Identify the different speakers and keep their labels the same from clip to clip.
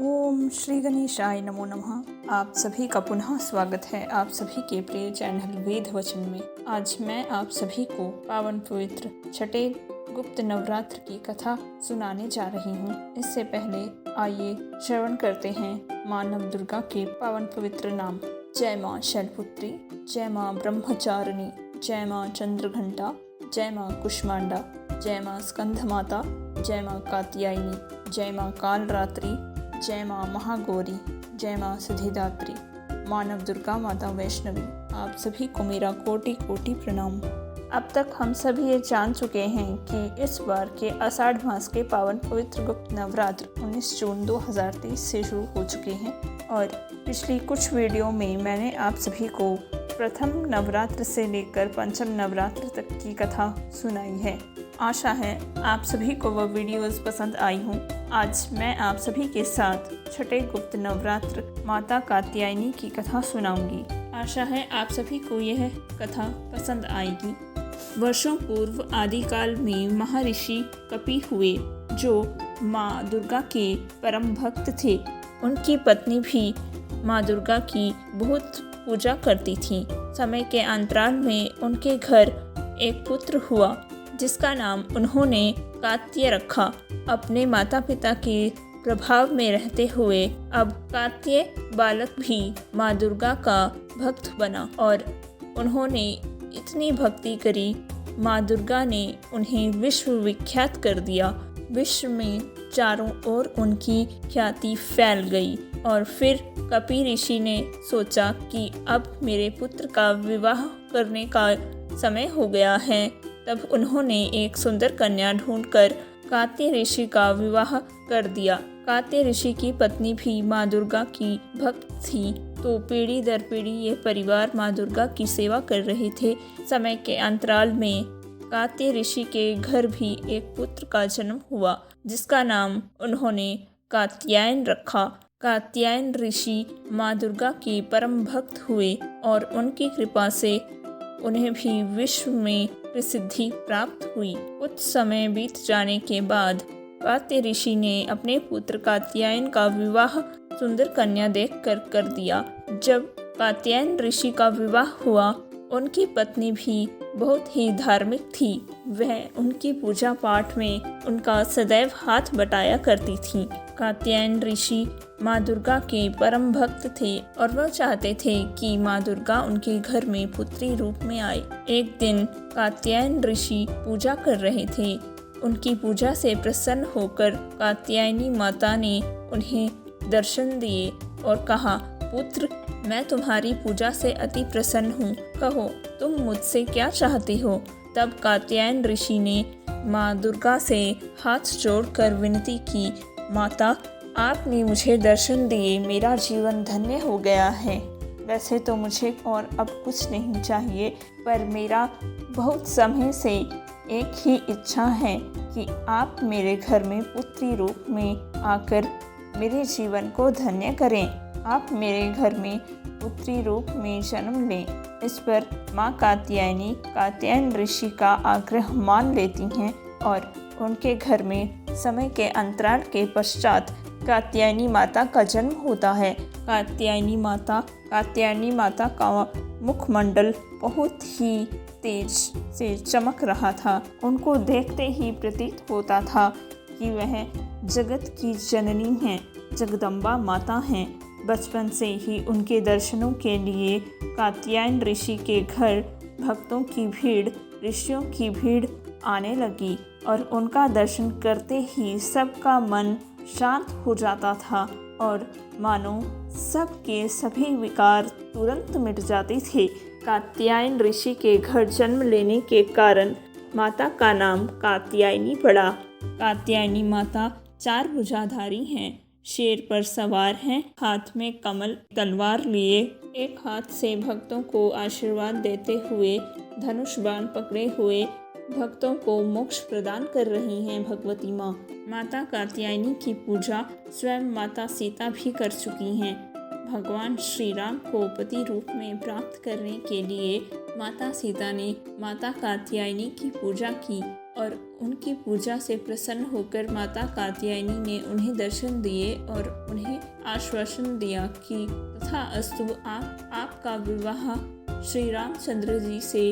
Speaker 1: ओम श्री गणेशाय नमो नमः। आप सभी का पुनः स्वागत है आप सभी के प्रिय चैनल वेद वचन में। आज मैं आप सभी को पावन पवित्र छठे गुप्त नवरात्र की कथा सुनाने जा रही हूँ। इससे पहले आइए श्रवण करते हैं माँ नव दुर्गा के पावन पवित्र नाम। जय माँ शैलपुत्री, जय माँ ब्रह्मचारिणी, जय माँ चंद्रघंटा, जय माँ कुष्मांडा, जय माँ स्कंध माता, जय माँ कात्यायनी, जय माँ कालरात्रि, जय माँ महागौरी, जय माँ सिद्धिदात्री, मानव दुर्गा माता वैष्णवी। आप सभी को मेरा कोटि कोटि प्रणाम। अब तक हम सभी ये जान चुके हैं कि इस बार के आषाढ़ मास के पावन पवित्र गुप्त नवरात्र 19 जून 2023 से शुरू हो चुके हैं और पिछली कुछ वीडियो में मैंने आप सभी को प्रथम नवरात्र से लेकर पंचम नवरात्र तक की कथा सुनाई है। आशा है आप सभी को वह वीडियोस पसंद आई हों। आज मैं आप सभी के साथ छठे गुप्त नवरात्र माता कात्यायनी की कथा सुनाऊंगी। आशा है आप सभी को यह कथा पसंद आएगी। वर्षों पूर्व आदिकाल में महर्षि कपि हुए जो माँ दुर्गा के परम भक्त थे। उनकी पत्नी भी माँ दुर्गा की बहुत पूजा करती थी। समय के अंतराल में उनके घर एक पुत्र हुआ जिसका नाम उन्होंने कात्य रखा। अपने माता पिता के प्रभाव में रहते हुए अब कात्य बालक भी माँ दुर्गा का भक्त बना और उन्होंने इतनी भक्ति करी, माँ दुर्गा ने उन्हें विश्व विख्यात कर दिया। विश्व में चारों ओर उनकी ख्याति फैल गई और फिर कपि ऋषि ने सोचा कि अब मेरे पुत्र का विवाह करने का समय हो गया है। तब उन्होंने एक सुंदर कन्या ढूंढकर कात्य ऋषि का विवाह कर दिया। कात्य ऋषि की पत्नी भी माँ दुर्गा की भक्त थी, तो पीढ़ी दर पीढ़ी ये परिवार माँ दुर्गा की सेवा कर रहे थे। समय के अंतराल में कात्य ऋषि के घर भी एक पुत्र का जन्म हुआ जिसका नाम उन्होंने कात्यायन रखा। कात्यायन ऋषि माँ दुर्गा के परम भक्त हुए और उनकी कृपा से उन्हें भी विश्व में प्रसिद्धि प्राप्त हुई। कुछ समय बीत जाने के बाद कात्य ऋषि ने अपने पुत्र कात्यायन का विवाह सुंदर कन्या देखकर कर दिया। जब कात्यायन ऋषि का विवाह हुआ, उनकी पत्नी भी बहुत ही धार्मिक थी। वह उनकी पूजा पाठ में उनका सदैव हाथ बटाया करती थी। कात्यायन ऋषि माँ दुर्गा के परम भक्त थे और वह चाहते थे कि माँ दुर्गा उनके घर में पुत्री रूप में आए। एक दिन कात्यायन ऋषि पूजा कर रहे थे। उनकी पूजा से प्रसन्न होकर कात्यायनी माता ने उन्हें दर्शन दिए और कहा, पुत्र, मैं तुम्हारी पूजा से अति प्रसन्न हूँ। कहो, तुम मुझसे क्या चाहते हो? तब कात्यायन ऋषि ने माँ दुर्गा से हाथ जोड़कर विनती की, माता, आपने मुझे दर्शन दिए, मेरा जीवन धन्य हो गया है। वैसे तो मुझे और अब कुछ नहीं चाहिए, पर मेरा बहुत समय से एक ही इच्छा है कि आप मेरे घर में पुत्री रूप में आकर मेरे जीवन को धन्य करें। आप मेरे घर में पुत्री रूप में जन्म लें। इस पर माँ कात्यायनी कात्यायन ऋषि का आग्रह मान लेती हैं और उनके घर में समय के अंतराल के पश्चात कात्यायनी माता का जन्म होता है। कात्यायनी माता का मुखमंडल बहुत ही तेज से चमक रहा था। उनको देखते ही प्रतीत होता था कि वह जगत की जननी हैं, जगदम्बा माता हैं। बचपन से ही उनके दर्शनों के लिए कात्यायन ऋषि के घर भक्तों की भीड़, ऋषियों की भीड़ आने लगी और उनका दर्शन करते ही सबका मन शांत हो जाता था और मानो सबके सभी विकार तुरंत मिट जाते थे। कात्यायन ऋषि के घर जन्म लेने के कारण माता का नाम कात्यायनी पड़ा। कात्यायनी माता 4 भुजाधारी हैं, शेर पर सवार हैं, हाथ में कमल तलवार लिए, एक हाथ से भक्तों को आशीर्वाद देते हुए धनुष बाण पकड़े हुए भक्तों को मोक्ष प्रदान कर रही हैं भगवती माँ। माता कात्यायनी की पूजा स्वयं माता सीता भी कर चुकी हैं। भगवान श्री राम को पति रूप में प्राप्त करने के लिए माता सीता ने माता कात्यायनी की पूजा की और उनकी पूजा से प्रसन्न होकर माता कात्यायनी ने उन्हें दर्शन दिए और उन्हें आश्वासन दिया कि तथास्तु आपका विवाह श्री रामचंद्र जी से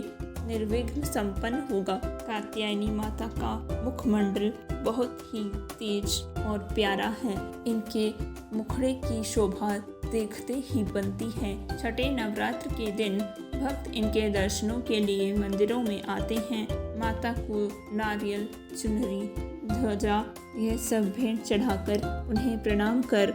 Speaker 1: निर्विघ्न संपन्न होगा। कात्यायनी माता का मुखमंडल बहुत ही तेज और प्यारा है। इनके मुखड़े की शोभा देखते ही बनती है। छठे नवरात्र के दिन भक्त इनके दर्शनों के लिए मंदिरों में आते हैं। माता को नारियल, चुनरी, ध्वजा यह सब भेंट चढ़ाकर उन्हें प्रणाम कर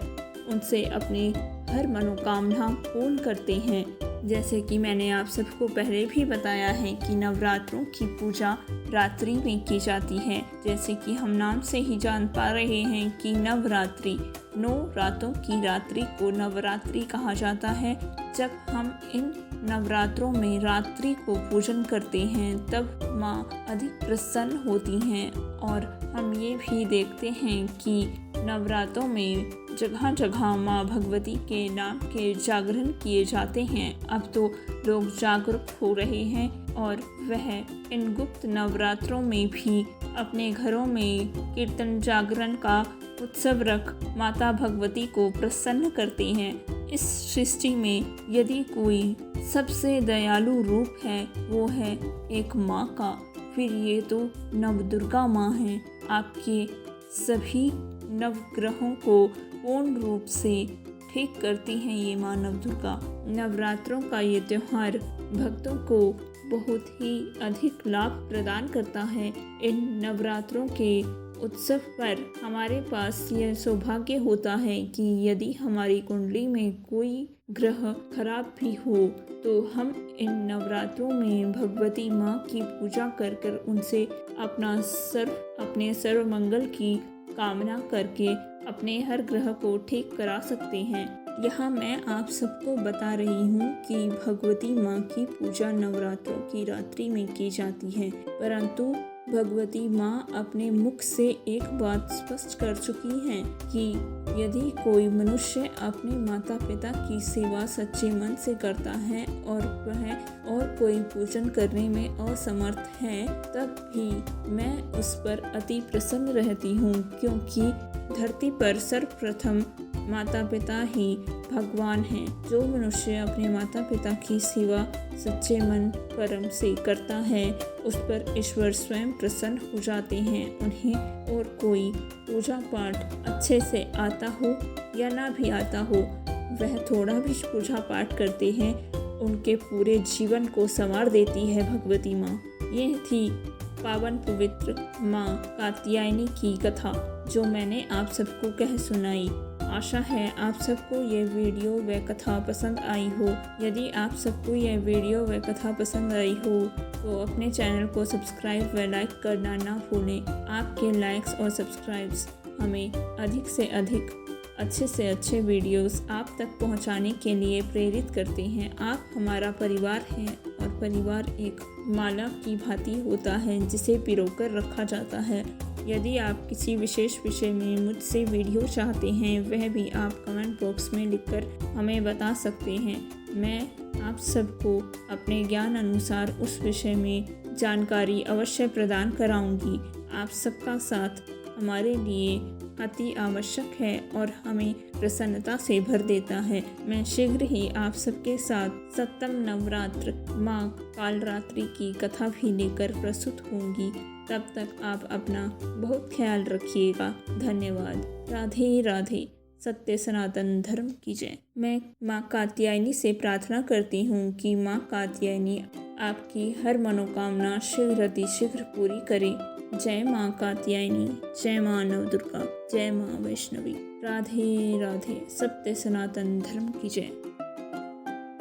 Speaker 1: उनसे अपनी हर मनोकामना पूर्ण करते हैं। जैसे कि मैंने आप सबको पहले भी बताया है कि नवरात्रों की पूजा रात्रि में की जाती है। जैसे कि हम नाम से ही जान पा रहे हैं कि नवरात्रि 9 रातों की रात्रि को नवरात्रि कहा जाता है। जब हम इन नवरात्रों में रात्रि को पूजन करते हैं तब माँ अधिक प्रसन्न होती हैं और हम ये भी देखते हैं कि नवरात्रों में जगह जगह माँ भगवती के नाम के जागरण किए जाते हैं। अब तो लोग जागरूक हो रहे हैं और वह इन गुप्त नवरात्रों में भी अपने घरों में कीर्तन जागरण का उत्सव रख माता भगवती को प्रसन्न करते हैं। इस सृष्टि में यदि कोई सबसे दयालु रूप है वो है एक माँ का, फिर ये तो नवदुर्गा माँ हैं। आपके सभी नवग्रहों को पूर्ण रूप से ठीक करती हैं ये माँ नवदुर्गा। नवरात्रों का ये त्यौहार भक्तों को बहुत ही अधिक लाभ प्रदान करता है। इन नवरात्रों के उत्सव पर हमारे पास यह सौभाग्य होता है कि यदि हमारी कुंडली में कोई ग्रह खराब भी हो तो हम इन नवरात्रों में भगवती माँ की पूजा कर कर उनसे अपने सर्व मंगल की कामना करके अपने हर ग्रह को ठीक करा सकते हैं। यहाँ मैं आप सबको बता रही हूँ कि भगवती माँ की पूजा नवरात्रों की रात्रि में की जाती है, परंतु भगवती माँ अपने मुख से एक बात स्पष्ट कर चुकी हैं कि यदि कोई मनुष्य अपने माता पिता की सेवा सच्चे मन से करता है और वह और कोई पूजन करने में असमर्थ है तब भी मैं उस पर अति प्रसन्न रहती हूँ, क्योंकि धरती पर सर्वप्रथम माता पिता ही भगवान हैं। जो मनुष्य अपने माता पिता की सेवा सच्चे मन कर्म से करता है उस पर ईश्वर स्वयं प्रसन्न हो जाते हैं। उन्हें और कोई पूजा पाठ अच्छे से आता हो या ना भी आता हो, वह थोड़ा भी पूजा पाठ करते हैं उनके पूरे जीवन को संवार देती है भगवती माँ। यह थी पावन पवित्र माँ कात्यायनी की कथा जो मैंने आप सबको कह सुनाई। आशा है आप सबको यह वीडियो व कथा पसंद आई हो। यदि आप सबको यह वीडियो व कथा पसंद आई हो तो अपने चैनल को सब्सक्राइब व लाइक करना ना भूलें। आपके लाइक्स और सब्सक्राइब्स हमें अधिक से अधिक अच्छे से अच्छे वीडियोस आप तक पहुंचाने के लिए प्रेरित करते हैं। आप हमारा परिवार हैं और परिवार एक माला की भांति होता है जिसे पिरोकर रखा जाता है। यदि आप किसी विशेष विषय में मुझसे वीडियो चाहते हैं वह भी आप कमेंट बॉक्स में लिखकर हमें बता सकते हैं। मैं आप सबको अपने ज्ञान अनुसार उस विषय में जानकारी अवश्य प्रदान कराऊंगी। आप सबका साथ हमारे लिए अति आवश्यक है और हमें प्रसन्नता से भर देता है। मैं शीघ्र ही आप सबके साथ सप्तम नवरात्र माँ कालरात्रि की कथा भी लेकर प्रस्तुत होंगी। तब तक आप अपना बहुत ख्याल रखिएगा। धन्यवाद। राधे राधे। सत्य सनातन धर्म की जय। मैं माँ कात्यायनी से प्रार्थना करती हूँ कि माँ कात्यायनी आपकी हर मनोकामना शीघ्र पूरी करे। जय माँ कात्यायनी, जय माँ नवदुर्गा, जय माँ वैष्णवी। राधे राधे। सत्य सनातन धर्म की जय।